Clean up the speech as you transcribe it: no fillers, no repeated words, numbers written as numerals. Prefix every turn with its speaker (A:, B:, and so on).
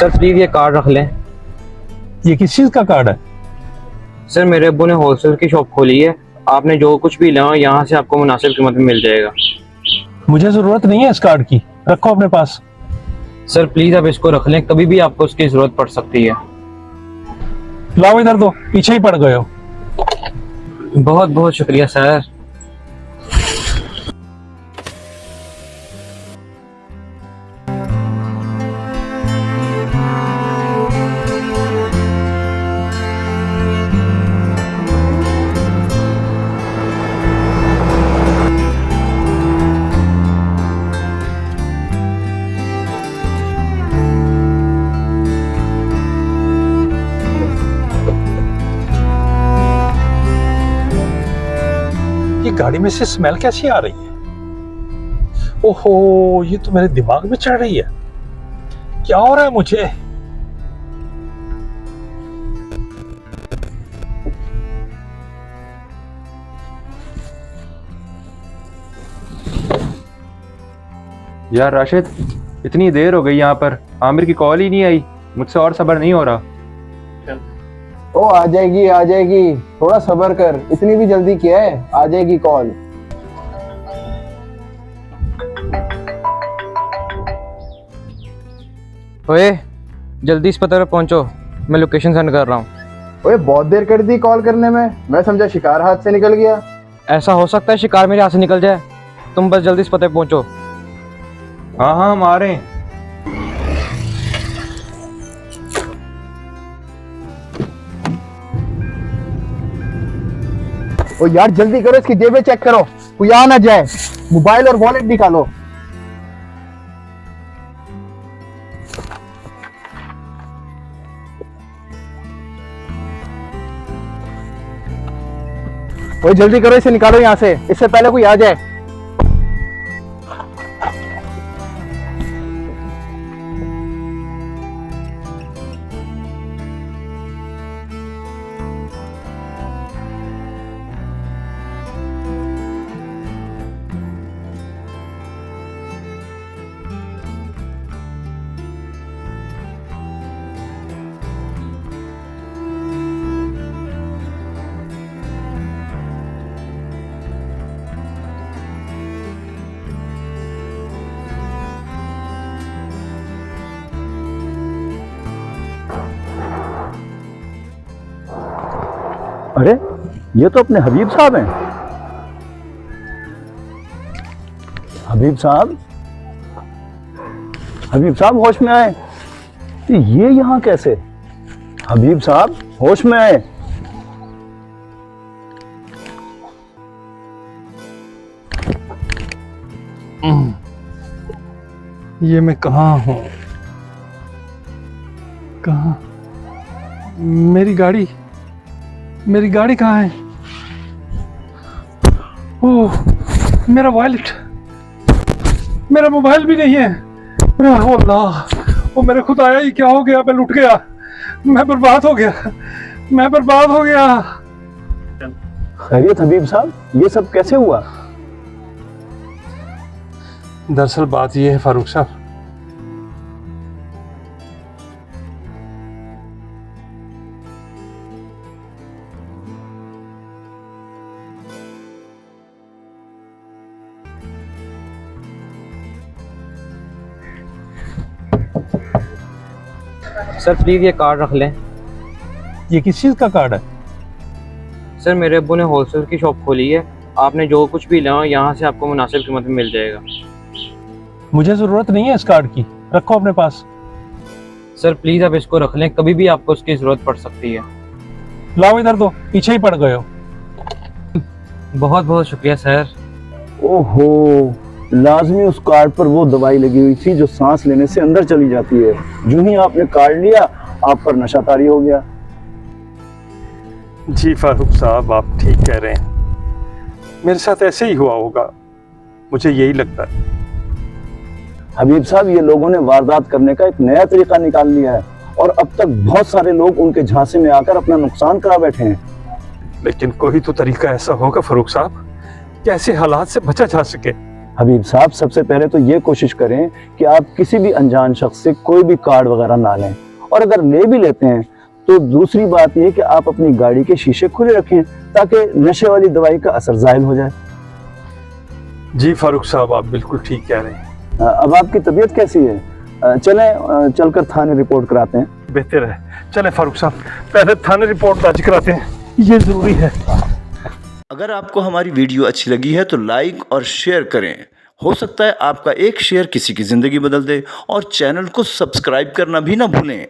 A: Sir please ये card रख लें।
B: ये किस चीज का कार्ड है?
A: सर मेरे अब्बू ने होलसेल की शॉप खोली है, आपने जो कुछ भी लेना यहाँ से आपको मुनासिब कीमत में मिल जाएगा।
B: मुझे जरूरत नहीं है इस कार्ड की, रखो अपने पास।
A: सर प्लीज आप इसको रख लें, कभी भी आपको उसकी जरूरत पड़ सकती है।
B: लाओ इधर दो, पीछे ही पड़ गए हो।
A: बहुत बहुत शुक्रिया सर।
B: ये गाड़ी में से स्मेल कैसी आ रही है? ओहो, ये तो मेरे दिमाग में चढ़ रही है। क्या हो रहा है मुझे?
C: यार राशिद, इतनी देर हो गई यहाँ पर, आमिर की कॉल ही नहीं आई। मुझसे और सब्र नहीं हो रहा।
D: ओ आ जाएगी, थोड़ा सब्र कर, इतनी भी जल्दी क्या है, आ जाएगी कॉल।
A: ओए जल्दी इस पते पर पहुंचो, मैं लोकेशन सेंड कर रहा हूँ।
D: ओए बहुत देर कर दी कॉल करने में, मैं समझा शिकार हाथ से निकल गया।
A: ऐसा हो सकता है शिकार मेरे हाथ से निकल जाए, तुम बस जल्दी इस पते पर पहुंचो।
C: हाँ हाँ, हम आ रहे हैं।
D: ओ यार जल्दी करो, इसकी जेबें चेक करो, कोई आ ना जाए। मोबाइल और वॉलेट निकालो। ओए जल्दी करो, इसे निकालो यहाँ से, इससे पहले कोई आ जाए।
E: अरे ये तो अपने हबीब साहब हैं। हबीब साहब होश में आए। ये यहाँ कैसे? हबीब साहब होश में आए।
B: ये मैं कहाँ हूँ? कहाँ? मेरी गाड़ी कहाँ है? ओह, मेरा वॉलेट, मेरा मोबाइल भी नहीं है। ओह अल्लाह, ओ मेरे खुदाया, ये क्या हो गया? मैं लुट गया, मैं बर्बाद हो गया।
E: खैरियत हबीब साहब, ये सब कैसे हुआ?
B: दरअसल बात ये है फारूक साहब,
A: सर प्लीज ये कार्ड रख लें।
B: ये किस चीज का कार्ड है?
A: सर मेरे अब्बू ने होलसेल की शॉप खोली है, आपने जो कुछ भी लेना यहाँ से आपको मुनासिब कीमत में मिल जाएगा।
B: मुझे जरूरत नहीं है इस कार्ड की, रखो अपने पास।
A: सर प्लीज आप इसको रख लें, कभी भी आपको उसकी जरूरत पड़ सकती है।
B: लाओ इधर दो, पीछे ही पड़ गए हो।
A: बहुत बहुत शुक्रिया सर।
E: ओहो, लाजमी उस कार्ड पर वो दवाई लगी हुई थी जो सांस लेने से अंदर चली जाती है। जो ही आपने कार्ड लिया, आप पर नशा तारी हो गया।
B: जी फारूक साहब, आप ठीक कह रहे हैं, मेरे साथ ऐसे ही हुआ होगा, मुझे यही लगता है।
E: हबीब साहब, ये लोगों ने वारदात करने का एक नया तरीका निकाल लिया है और अब तक बहुत सारे लोग उनके झांसे में आकर अपना नुकसान करा बैठे हैं।
B: लेकिन कोई तो तरीका ऐसा होगा फारूक साहब, कैसे हालात से बचा जा सके।
E: हबीब साहब, सबसे पहले तो ये कोशिश करें कि आप किसी भी अनजान शख्स से कोई भी कार्ड वगैरह ना लें, और अगर ले भी लेते हैं तो दूसरी बात ये कि आप अपनी गाड़ी के शीशे खुले रखें ताकि नशे वाली दवाई का असर ज़ाहिल हो जाए।
B: जी फारूक साहब, आप बिल्कुल ठीक कह रहे हैं।
E: अब आपकी तबीयत कैसी है? चलें चलकर थाने रिपोर्ट कराते हैं।
B: बेहतर है, चले फारूक साहब, पहले थाने रिपोर्ट दर्ज कराते हैं, ये ज़रूरी है।
F: अगर आपको हमारी वीडियो अच्छी लगी है तो लाइक और शेयर करें। हो सकता है आपका एक शेयर किसी की ज़िंदगी बदल दे, और चैनल को सब्सक्राइब करना भी ना भूलें।